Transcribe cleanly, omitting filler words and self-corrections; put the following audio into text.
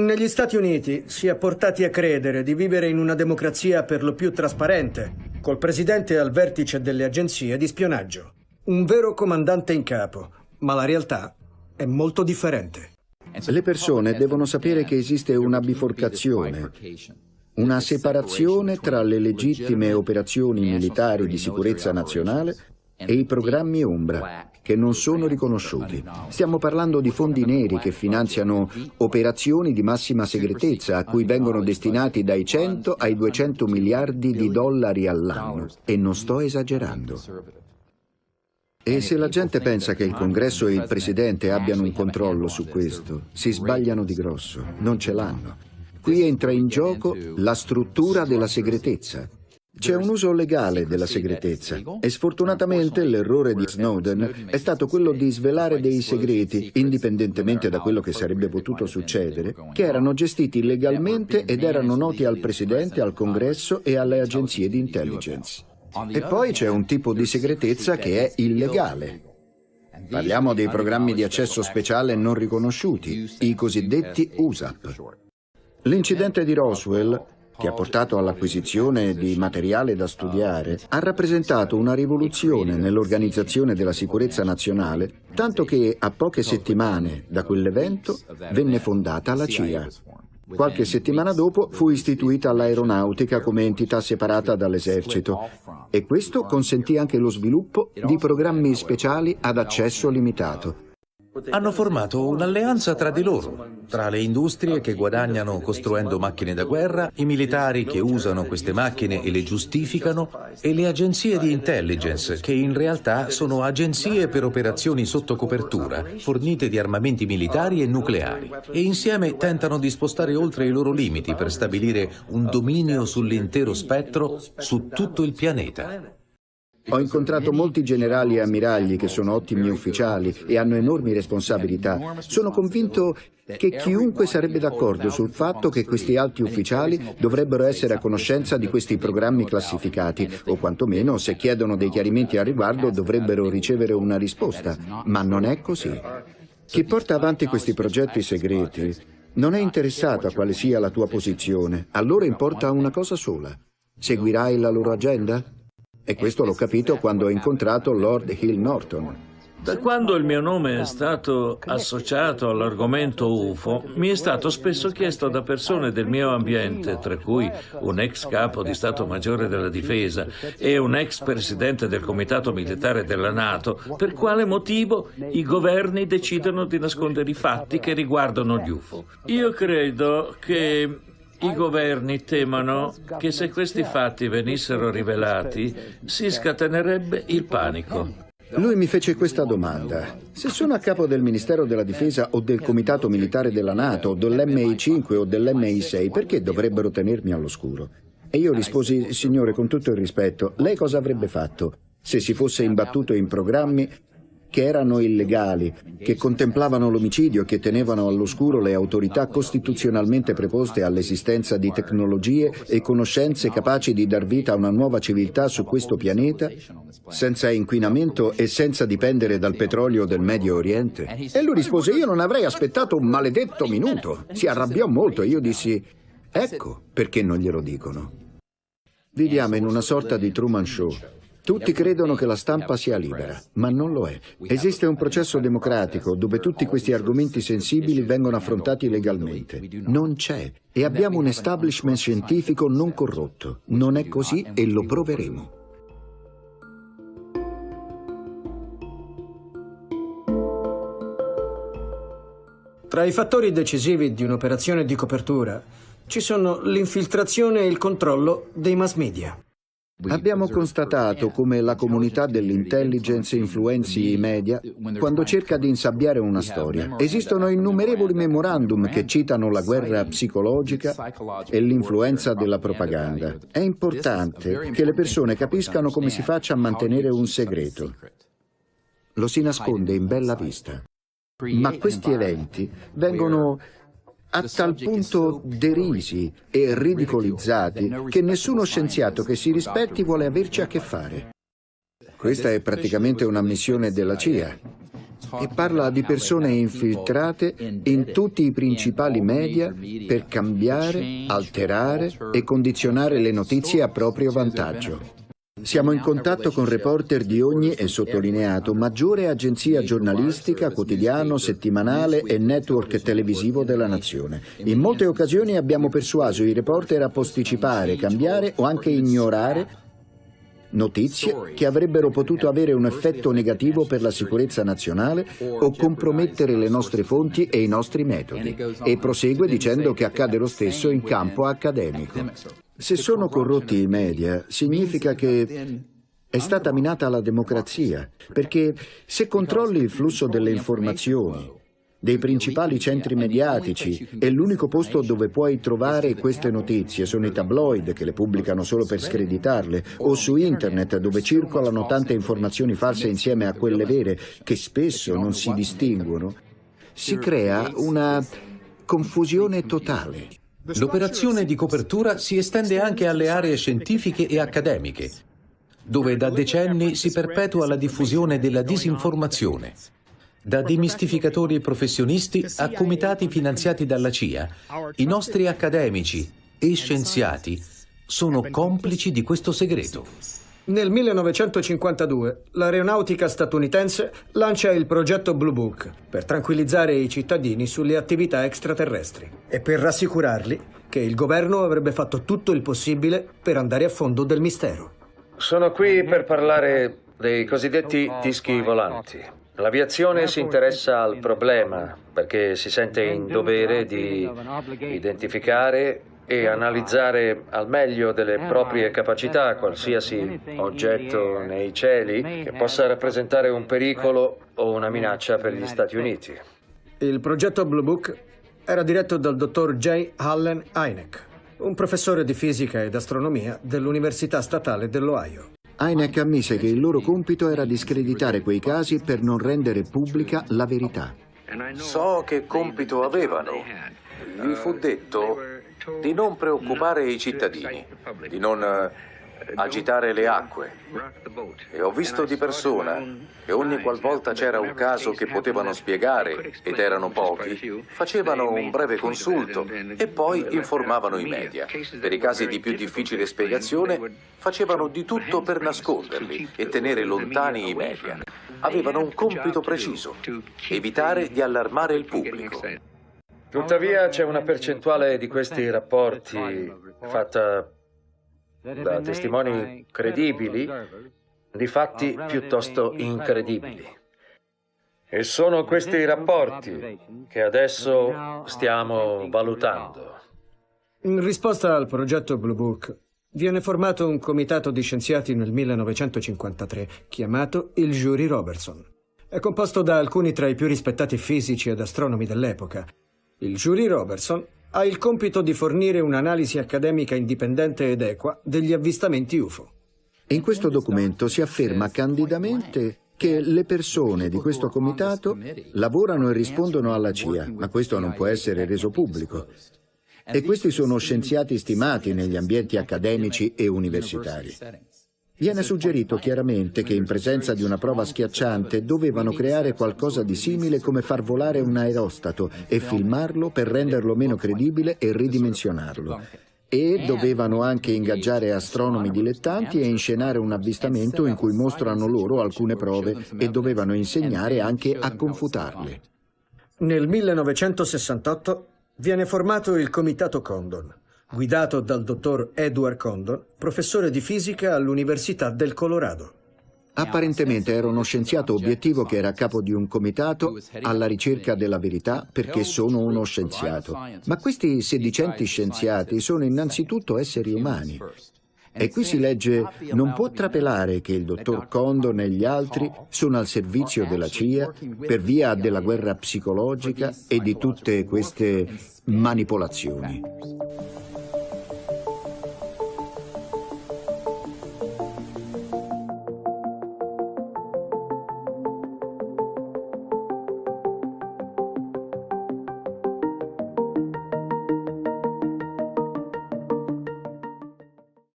Negli Stati Uniti si è portati a credere di vivere in una democrazia per lo più trasparente, col presidente al vertice delle agenzie di spionaggio. Un vero comandante in capo, ma la realtà è molto differente. Le persone devono sapere che esiste una biforcazione, una separazione tra le legittime operazioni militari di sicurezza nazionale e i programmi ombra, che non sono riconosciuti. Stiamo parlando di fondi neri che finanziano operazioni di massima segretezza a cui vengono destinati dai 100 ai 200 miliardi di dollari all'anno. E non sto esagerando. E se la gente pensa che il Congresso e il Presidente abbiano un controllo su questo, si sbagliano di grosso, non ce l'hanno. Qui entra in gioco la struttura della segretezza. C'è un uso legale della segretezza e sfortunatamente l'errore di Snowden è stato quello di svelare dei segreti, indipendentemente da quello che sarebbe potuto succedere, che erano gestiti legalmente ed erano noti al Presidente, al Congresso e alle agenzie di intelligence. E poi c'è un tipo di segretezza che è illegale. Parliamo dei programmi di accesso speciale non riconosciuti, i cosiddetti USAP. L'incidente di Roswell, che ha portato all'acquisizione di materiale da studiare, ha rappresentato una rivoluzione nell'organizzazione della sicurezza nazionale, tanto che a poche settimane da quell'evento venne fondata la CIA. Qualche settimana dopo fu istituita l'aeronautica come entità separata dall'esercito e questo consentì anche lo sviluppo di programmi speciali ad accesso limitato. Hanno formato un'alleanza tra di loro, tra le industrie che guadagnano costruendo macchine da guerra, i militari che usano queste macchine e le giustificano, e le agenzie di intelligence, che in realtà sono agenzie per operazioni sotto copertura, fornite di armamenti militari e nucleari, e insieme tentano di spostare oltre i loro limiti per stabilire un dominio sull'intero spettro su tutto il pianeta. Ho incontrato molti generali e ammiragli che sono ottimi ufficiali e hanno enormi responsabilità. Sono convinto che chiunque sarebbe d'accordo sul fatto che questi alti ufficiali dovrebbero essere a conoscenza di questi programmi classificati, o quantomeno, se chiedono dei chiarimenti al riguardo, dovrebbero ricevere una risposta. Ma non è così. Chi porta avanti questi progetti segreti non è interessato a quale sia la tua posizione. A loro importa una cosa sola. Seguirai la loro agenda? E questo l'ho capito quando ho incontrato Lord Hill Norton. Da quando il mio nome è stato associato all'argomento UFO, mi è stato spesso chiesto da persone del mio ambiente, tra cui un ex capo di Stato Maggiore della Difesa e un ex presidente del Comitato Militare della NATO, per quale motivo i governi decidono di nascondere i fatti che riguardano gli UFO. Io credo che i governi temono che se questi fatti venissero rivelati si scatenerebbe il panico. Lui mi fece questa domanda. Se sono a capo del Ministero della Difesa o del Comitato Militare della NATO o dell'MI5 o dell'MI6, perché dovrebbero tenermi all'oscuro? E io risposi, signore, con tutto il rispetto, lei cosa avrebbe fatto se si fosse imbattuto in programmi che erano illegali, che contemplavano l'omicidio e che tenevano all'oscuro le autorità costituzionalmente preposte all'esistenza di tecnologie e conoscenze capaci di dar vita a una nuova civiltà su questo pianeta, senza inquinamento e senza dipendere dal petrolio del Medio Oriente? E lui rispose, io non avrei aspettato un maledetto minuto. Si arrabbiò molto e io dissi, ecco perché non glielo dicono. Viviamo in una sorta di Truman Show. Tutti credono che la stampa sia libera, ma non lo è. Esiste un processo democratico dove tutti questi argomenti sensibili vengono affrontati legalmente. Non c'è. E abbiamo un establishment scientifico non corrotto. Non è così e lo proveremo. Tra i fattori decisivi di un'operazione di copertura ci sono l'infiltrazione e il controllo dei mass media. Abbiamo constatato come la comunità dell'intelligence influenzi i media quando cerca di insabbiare una storia. Esistono innumerevoli memorandum che citano la guerra psicologica e l'influenza della propaganda. È importante che le persone capiscano come si faccia a mantenere un segreto. Lo si nasconde in bella vista. Ma questi eventi vengono a tal punto derisi e ridicolizzati che nessuno scienziato che si rispetti vuole averci a che fare. Questa è praticamente una missione della CIA. e parla di persone infiltrate in tutti i principali media per cambiare, alterare e condizionare le notizie a proprio vantaggio. Siamo in contatto con reporter di ogni, e sottolineato, maggiore agenzia giornalistica, quotidiano, settimanale e network televisivo della nazione. In molte occasioni abbiamo persuaso i reporter a posticipare, cambiare o anche ignorare notizie che avrebbero potuto avere un effetto negativo per la sicurezza nazionale o compromettere le nostre fonti e i nostri metodi. E prosegue dicendo che accade lo stesso in campo accademico. Se sono corrotti i media, significa che è stata minata la democrazia, perché se controlli il flusso delle informazioni, dei principali centri mediatici, e l'unico posto dove puoi trovare queste notizie sono i tabloid che le pubblicano solo per screditarle, o su internet dove circolano tante informazioni false insieme a quelle vere che spesso non si distinguono, si crea una confusione totale. L'operazione di copertura si estende anche alle aree scientifiche e accademiche, dove da decenni si perpetua la diffusione della disinformazione. Da demistificatori professionisti a comitati finanziati dalla CIA, i nostri accademici e scienziati sono complici di questo segreto. Nel 1952 l'aeronautica statunitense lancia il progetto Blue Book per tranquillizzare i cittadini sulle attività extraterrestri e per rassicurarli che il governo avrebbe fatto tutto il possibile per andare a fondo del mistero. Sono qui per parlare dei cosiddetti dischi volanti. L'aviazione si interessa al problema perché si sente in dovere di identificare e analizzare al meglio delle proprie capacità qualsiasi oggetto nei cieli che possa rappresentare un pericolo o una minaccia per gli Stati Uniti. Il progetto Blue Book era diretto dal dottor J. Allen Hynek, un professore di fisica ed astronomia dell'Università Statale dell'Ohio. Hynek ammise che il loro compito era discreditare quei casi per non rendere pubblica la verità. So che compito avevano. Gli fu detto di non preoccupare i cittadini, di non agitare le acque. E ho visto di persona che ogni qualvolta c'era un caso che potevano spiegare, ed erano pochi, facevano un breve consulto e poi informavano i media. Per i casi di più difficile spiegazione facevano di tutto per nasconderli e tenere lontani i media. Avevano un compito preciso: evitare di allarmare il pubblico. Tuttavia c'è una percentuale di questi rapporti fatta da testimoni credibili di fatti piuttosto incredibili. E sono questi rapporti che adesso stiamo valutando. In risposta al progetto Blue Book, viene formato un comitato di scienziati nel 1953 chiamato il Jury Robertson. È composto da alcuni tra i più rispettati fisici ed astronomi dell'epoca. Il Jury Robertson ha il compito di fornire un'analisi accademica indipendente ed equa degli avvistamenti UFO. In questo documento si afferma candidamente che le persone di questo comitato lavorano e rispondono alla CIA, ma questo non può essere reso pubblico. E questi sono scienziati stimati negli ambienti accademici e universitari. Viene suggerito chiaramente che in presenza di una prova schiacciante dovevano creare qualcosa di simile come far volare un aerostato e filmarlo per renderlo meno credibile e ridimensionarlo. E dovevano anche ingaggiare astronomi dilettanti e inscenare un avvistamento in cui mostrano loro alcune prove e dovevano insegnare anche a confutarle. Nel 1968 viene formato il Comitato Condon, guidato dal dottor Edward Condon, professore di fisica all'Università del Colorado. Apparentemente era uno scienziato obiettivo che era a capo di un comitato alla ricerca della verità perché sono uno scienziato. Ma questi sedicenti scienziati sono innanzitutto esseri umani. E qui si legge: non può trapelare che il dottor Condon e gli altri sono al servizio della CIA per via della guerra psicologica e di tutte queste manipolazioni.